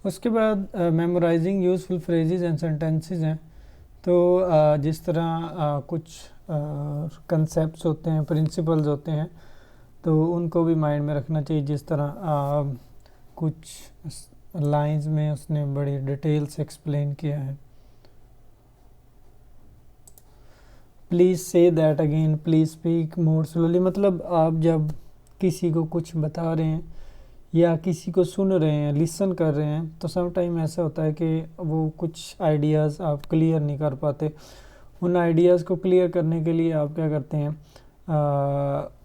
उसके बाद memorising useful phrases and sentences हैं। तो जिस तरह कुछ कंसेप्ट्स होते हैं, प्रिंसिपल्स होते हैं, तो उनको भी माइंड में रखना चाहिए। जिस तरह कुछ लाइंस में उसने बड़ी डिटेल से एक्सप्लेन किया है। Please say that again, please speak more slowly. मतलब आप जब किसी को कुछ बता रहे हैं या किसी को सुन रहे हैं, लिसन कर रहे हैं, तो सम टाइम ऐसा होता है कि वो कुछ आइडियाज़ आप क्लियर नहीं कर पाते। उन आइडियाज़ को क्लियर करने के लिए आप क्या करते हैं,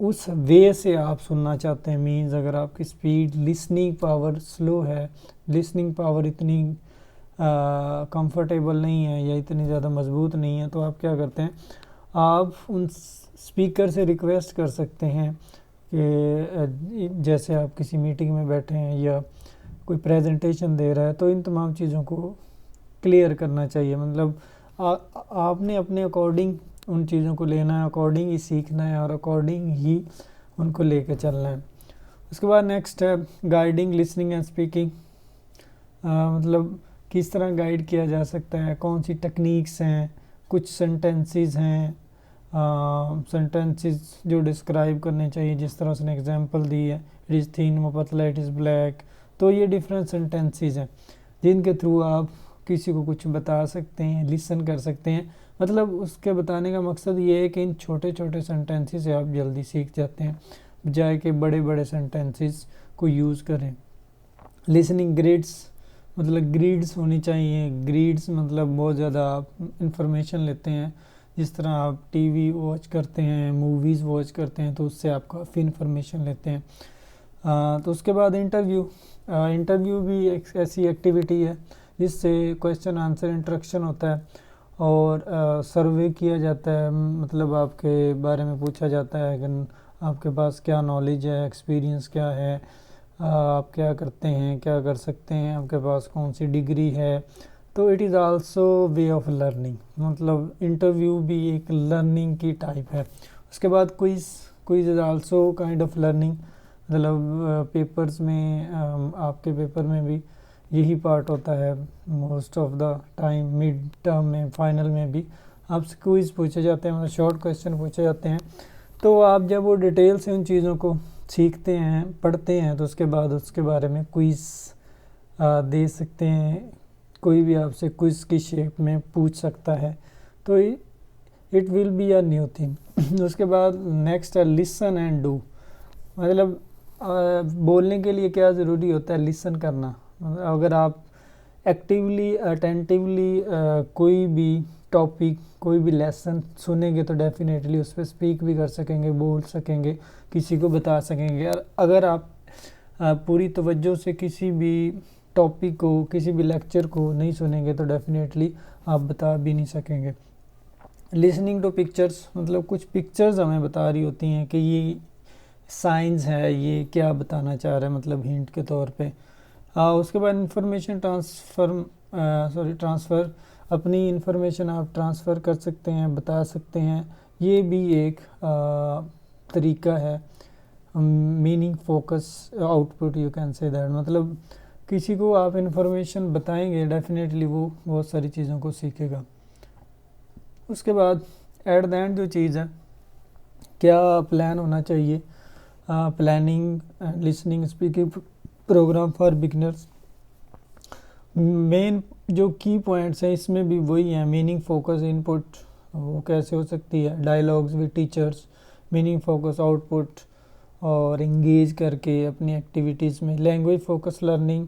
उस वे से आप सुनना चाहते हैं। मीन्स अगर आपकी स्पीड, लिसनिंग पावर स्लो है, लिसनिंग पावर इतनी कंफर्टेबल नहीं है या इतनी ज़्यादा मजबूत नहीं है, तो आप क्या करते हैं, आप उन स्पीकर से रिक्वेस्ट कर सकते हैं कि जैसे आप किसी मीटिंग में बैठे हैं या कोई प्रेजेंटेशन दे रहा है, तो इन तमाम चीज़ों को क्लियर करना चाहिए। मतलब आपने अपने अकॉर्डिंग उन चीज़ों को लेना है, अकॉर्डिंग ही सीखना है और अकॉर्डिंग ही उनको लेकर चलना है। उसके बाद नेक्स्ट है गाइडिंग लिसनिंग एंड स्पीकिंग। मतलब किस तरह गाइड किया जा सकता है, कौन सी टेक्निक्स हैं, कुछ सेंटेंसेस हैं, सेंटेंसेस जो डिस्क्राइब करने चाहिए। जिस तरह उसने एग्जांपल दी है, इट इज़ थिन, वो पतला, इट इज़ ब्लैक। तो ये डिफरेंट सेंटेंसेस हैं जिनके थ्रू आप किसी को कुछ बता सकते हैं, लिसन कर सकते हैं। मतलब उसके बताने का मकसद ये है कि इन छोटे छोटे सेंटेंसेस से आप जल्दी सीख जाते हैं, बजाय कि बड़े बड़े सेंटेंसेस को यूज़ करें। लिसनिंग ग्रिड्स, मतलब ग्रिड्स होनी चाहिए। ग्रिड्स मतलब बहुत ज़्यादा आप इंफॉर्मेशन लेते हैं। जिस तरह आप टीवी वॉच करते हैं, मूवीज़ वॉच करते हैं, तो उससे आप काफ़ी इंफॉर्मेशन लेते हैं। तो उसके बाद इंटरव्यू भी एक ऐसी एक्टिविटी है जिससे क्वेश्चन आंसर इंटरेक्शन होता है और सर्वे किया जाता है। मतलब आपके बारे में पूछा जाता है कि आपके पास क्या नॉलेज है, एक्सपीरियंस क्या है, आप क्या करते हैं, क्या कर सकते हैं, आपके पास कौन सी डिग्री है। तो it is also way of learning. मतलब इंटरव्यू भी एक लर्निंग की टाइप है। उसके बाद quiz is also kind of learning. मतलब पेपर्स में आपके पेपर में भी यही पार्ट होता है most of the time. Mid term में, फाइनल में भी आपसे क्विज़ पूछे जाते हैं, मतलब शॉर्ट क्वेश्चन पूछे जाते हैं। तो आप जब वो डिटेल से उन चीज़ों को सीखते हैं, पढ़ते हैं, तो उसके बाद उसके बारे में क्विज़ दे सकते हैं। कोई भी आपसे क्विज़ की शेप में पूछ सकता है, तो it will be a new thing. उसके बाद नेक्स्ट है लिसन एंड डू। मतलब बोलने के लिए क्या ज़रूरी होता है, लिसन करना। मतलब अगर आप एक्टिवली अटेंटिवली कोई भी टॉपिक, कोई भी लेसन सुनेंगे, तो डेफिनेटली उस पर स्पीक भी कर सकेंगे, बोल सकेंगे, किसी को बता सकेंगे। और अगर आप पूरी तवज्जो से किसी भी टॉपिक को, किसी भी लेक्चर को नहीं सुनेंगे, तो डेफिनेटली आप बता भी नहीं सकेंगे। लिसनिंग टू पिक्चर्स, मतलब कुछ पिक्चर्स हमें बता रही होती हैं कि ये साइंस है, ये क्या बताना चाह रहा है, मतलब हिंट के तौर पे। उसके बाद इंफॉर्मेशन ट्रांसफ़र, अपनी इंफॉर्मेशन आप ट्रांसफ़र कर सकते हैं, बता सकते हैं। ये भी एक तरीका है। Meaning focus output, you can say that. मतलब किसी को आप इंफॉर्मेशन बताएंगे, डेफिनेटली वो बहुत सारी चीज़ों को सीखेगा। उसके बाद एट द एंड जो चीज़ है, क्या प्लान होना चाहिए, planning listening speaking programme for beginners. Main जो की पॉइंट्स हैं इसमें भी वही हैं। मीनिंग फोकस इनपुट, वो कैसे हो सकती है, dialogues with teachers, meaning focus output, और इंगेज करके अपनी एक्टिविटीज़ में। लैंग्वेज फोकस लर्निंग,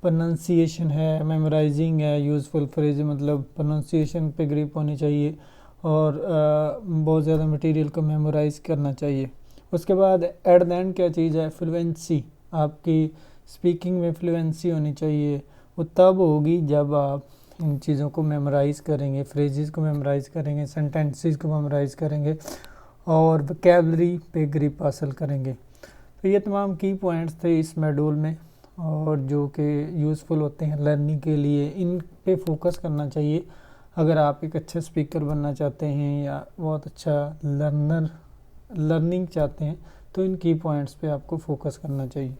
प्रोनाउंसिएशन है, मेमोराइजिंग है, यूज़फुल फ्रेज, मतलब प्रोनाउंसिएशन पे ग्रिप होनी चाहिए और बहुत ज़्यादा मटेरियल को मेमोराइज करना चाहिए। उसके बाद एट द एंड क्या चीज़ है, फ्लुएंसी। आपकी स्पीकिंग में फ्लुएंसी होनी चाहिए। वो तब होगी जब आप इन चीज़ों को मेमोराइज़ करेंगे, फ्रेजेस को मेमोराइज़ करेंगे, सेंटेंसेस को मेमोराइज़ करेंगे और वोकैबुलरी पे ग्रिप हासिल करेंगे। तो ये तमाम की पॉइंट्स थे इस मॉड्यूल में, और जो कि यूज़फुल होते हैं लर्निंग के लिए। इन पे फोकस करना चाहिए अगर आप एक अच्छे स्पीकर बनना चाहते हैं या बहुत अच्छा लर्निंग चाहते हैं, तो इन की पॉइंट्स पे आपको फोकस करना चाहिए।